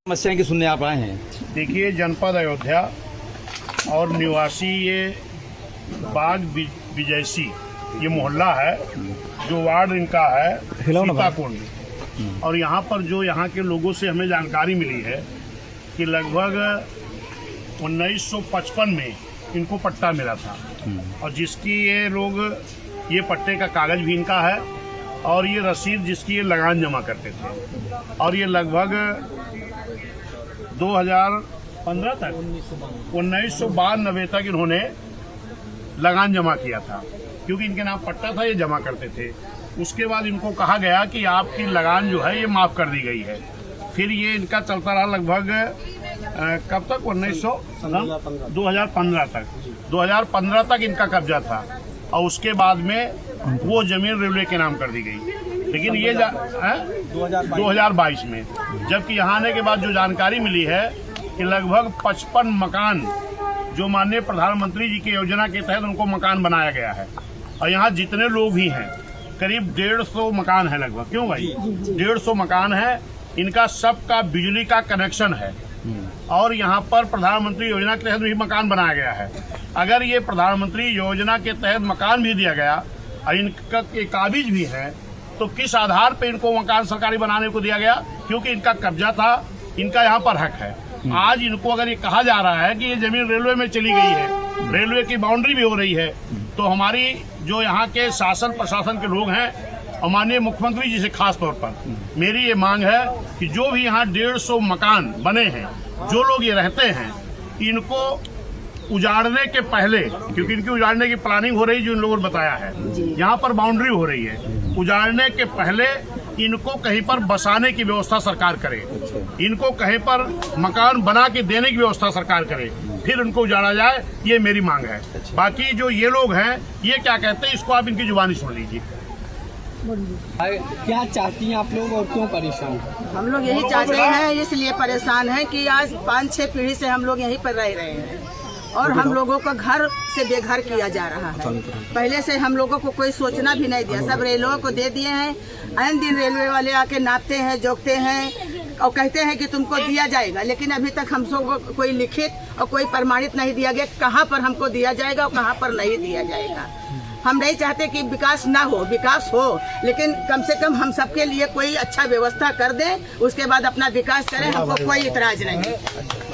समस्याएं की सुनने आप आए हैं। देखिए, जनपद अयोध्या और निवासी ये बाग विजयसी ये मोहल्ला है, जो वार्ड इनका है सीताकुंड। और यहाँ पर जो यहाँ के लोगों से हमें जानकारी मिली है कि लगभग 1955 में इनको पट्टा मिला था, और जिसकी ये पट्टे का कागज भी इनका है और ये रसीद जिसकी ये लगान जमा करते थे। और ये लगभग 2015 तक 1992 तक इन्होंने लगान जमा किया था, क्योंकि इनके नाम पट्टा था, ये जमा करते थे। उसके बाद इनको कहा गया कि आपकी लगान जो है ये माफ़ कर दी गई है। फिर ये इनका चलता रहा लगभग कब तक 2015 तक इनका कब्जा था, और उसके बाद में वो जमीन रेलवे के नाम कर दी गई। लेकिन ये 2022 में, जबकि यहाँ आने के बाद जो जानकारी मिली है कि लगभग 55 मकान जो माननीय प्रधानमंत्री जी की योजना के तहत उनको मकान बनाया गया है। और यहाँ जितने लोग भी हैं करीब 150 मकान है लगभग, क्यों भाई 150 मकान है, इनका सबका बिजली का कनेक्शन है। और यहाँ पर प्रधानमंत्री योजना के तहत भी मकान बनाया गया है। अगर ये प्रधानमंत्री योजना के तहत मकान भी दिया गया और इनका काबिज भी है, तो किस आधार पे इनको मकान सरकारी बनाने को दिया गया? क्योंकि इनका कब्जा था, इनका यहाँ पर हक है। आज इनको अगर ये कहा जा रहा है कि ये जमीन रेलवे में चली गई है, रेलवे की बाउंड्री भी हो रही है, तो हमारी जो यहाँ के शासन प्रशासन के लोग हैं और माननीय मुख्यमंत्री जी से खास तौर पर मेरी ये मांग है कि जो भी यहाँ 150 मकान बने हैं, जो लोग ये रहते हैं, इनको उजाड़ने के पहले, क्योंकि इनकी उजाड़ने की प्लानिंग हो रही है, जो इन लोगों ने बताया है, यहाँ पर बाउंड्री हो रही है, उजाड़ने के पहले इनको कहीं पर बसाने की व्यवस्था सरकार करे, इनको कहीं पर मकान बना के देने की व्यवस्था सरकार करे, फिर उनको उजाड़ा जाए। ये मेरी मांग है। बाकी जो ये लोग हैं ये क्या कहते हैं, इसको आप इनकी जुबानी सुन लीजिए। क्या चाहती हैं आप लोग और क्यों परेशान? हम लोग यही चाहते हैं, इसलिए परेशान हैं कि आज 5-6 पीढ़ी से हम लोग यहीं पर रह रहे हैं और हम लोगों को घर से बेघर किया जा रहा है। पहले से हम लोगों को कोई सोचना भी नहीं दिया, सब रेलवे को दे दिए हैं। आए दिन रेलवे वाले आके नापते हैं, जोखते हैं और कहते हैं कि तुमको दिया जाएगा, लेकिन अभी तक हम सबको कोई लिखित और कोई प्रमाणित नहीं दिया गया कहाँ पर हमको दिया जाएगा और कहाँ पर नहीं दिया जाएगा। हम नहीं चाहते कि विकास ना हो, विकास हो, लेकिन कम से कम हम सबके लिए कोई अच्छा व्यवस्था कर दें, उसके बाद अपना विकास करें। हमको कोई इतराज नहीं,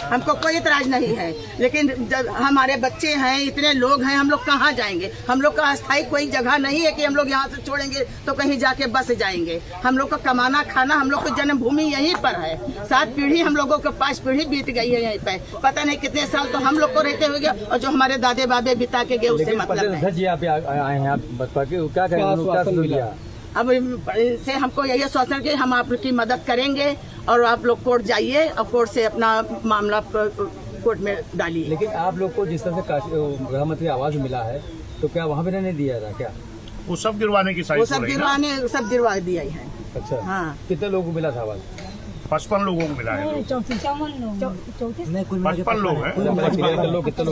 हमको कोई इतराज नहीं है। लेकिन जब हमारे बच्चे हैं, इतने लोग हैं, हम लोग कहाँ जाएंगे? हम लोग का अस्थायी कोई जगह नहीं है कि हम लोग यहाँ से छोड़ेंगे तो कहीं जाके बस जाएंगे। हम लोग को कमाना खाना, हम लोग को जन्मभूमि यहीं पर है। 7 पीढ़ी हम लोगों को 5 पीढ़ी बीत गई है यहीं पे, पता नहीं कितने साल तो हम लोग को रहते हुए, और जो हमारे दादे बाबे बिता के गए उससे मतलब है। आए हैं आप बता के क्या करेंगे? अब से हमको यही आश्वासन कि हम आपकी मदद करेंगे और आप लोग कोर्ट जाइए और कोर्ट से अपना मामला कोर्ट में डालिए। लेकिन आप लोग को जिस तरह से प्रधानमंत्री आवास मिला है, तो क्या वहाँ पे नहीं दिया था क्या? वो सब गिरवाने की वो सब गिरवा दिया है। अच्छा, हाँ। कितने लोगों को मिला था आवास? 55 लोगों को मिला है। 55 लोग हैं।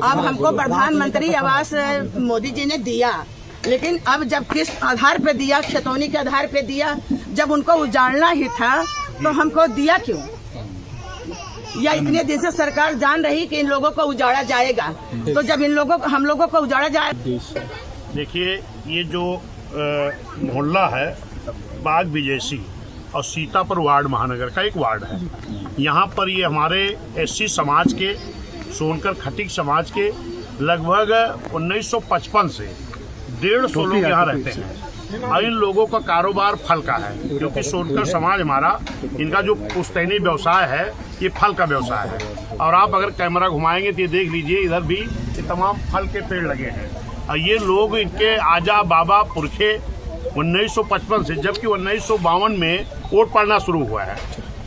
अब हमको प्रधानमंत्री आवास मोदी जी ने दिया, लेकिन अब जब किस आधार पे दिया, खतौनी के आधार पे दिया, जब उनको उजाड़ना ही था तो हमको दिया क्यों? या इतने दिन से सरकार जान रही कि इन लोगों को उजाड़ा जाएगा, तो जब हम लोगों को उजाड़ा जाए। देखिए, ये जो मोहल्ला है बाग विजयसी और सीतापुर वार्ड महानगर का एक वार्ड है। यहाँ पर ये हमारे SC समाज के, सोनकर खटीक समाज के लगभग 1955 से 150 लोग यहाँ रहते हैं। और इन लोगों का कारोबार फल का है, क्योंकि सोनकर समाज हमारा, इनका जो पुश्तैनी व्यवसाय है ये फल का व्यवसाय है। और आप अगर कैमरा घुमाएंगे तो ये देख लीजिए, इधर भी ये तमाम फल के पेड़ लगे हैं। और ये लोग, इनके आजा बाबा पुरखे 1955 से, जबकि 1952 में वोट पड़ना शुरू हुआ है,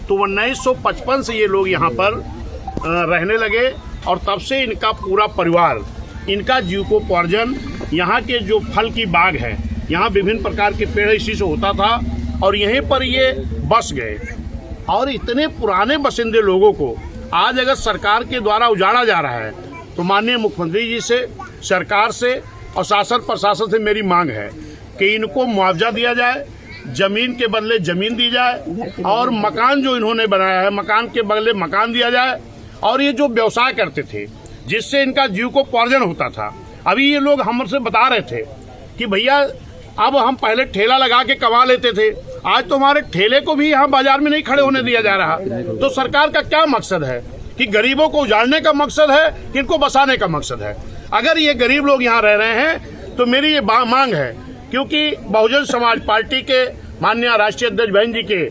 तो 1955 से ये लोग यहाँ पर रहने लगे। और तब से इनका पूरा परिवार, इनका जीविकोपार्जन यहाँ के जो फल की बाग है, यहाँ विभिन्न प्रकार के पेड़ इसी से होता था, और यहीं पर ये बस गए। और इतने पुराने बसिंदे लोगों को आज अगर सरकार के द्वारा उजाड़ा जा रहा है, तो माननीय मुख्यमंत्री जी से, सरकार से और शासन प्रशासन से मेरी मांग है कि इनको मुआवजा दिया जाए, जमीन के बदले जमीन दी जाए और मकान जो इन्होंने बनाया है मकान के बदले मकान दिया जाए। और ये जो व्यवसाय करते थे जिससे इनका जीव को पार्जन होता था, अभी ये लोग हमसे बता रहे थे कि भैया अब हम पहले ठेला लगा के कमा लेते थे, आज तो हमारे ठेले को भी यहाँ बाजार में नहीं खड़े होने दिया जा रहा। तो सरकार का क्या मकसद है कि गरीबों को उजाड़ने का मकसद है कि इनको बसाने का मकसद है? अगर ये गरीब लोग यहाँ रह रहे हैं तो मेरी ये मांग है, क्योंकि बहुजन समाज पार्टी के माननीय राष्ट्रीय अध्यक्ष बहन जी के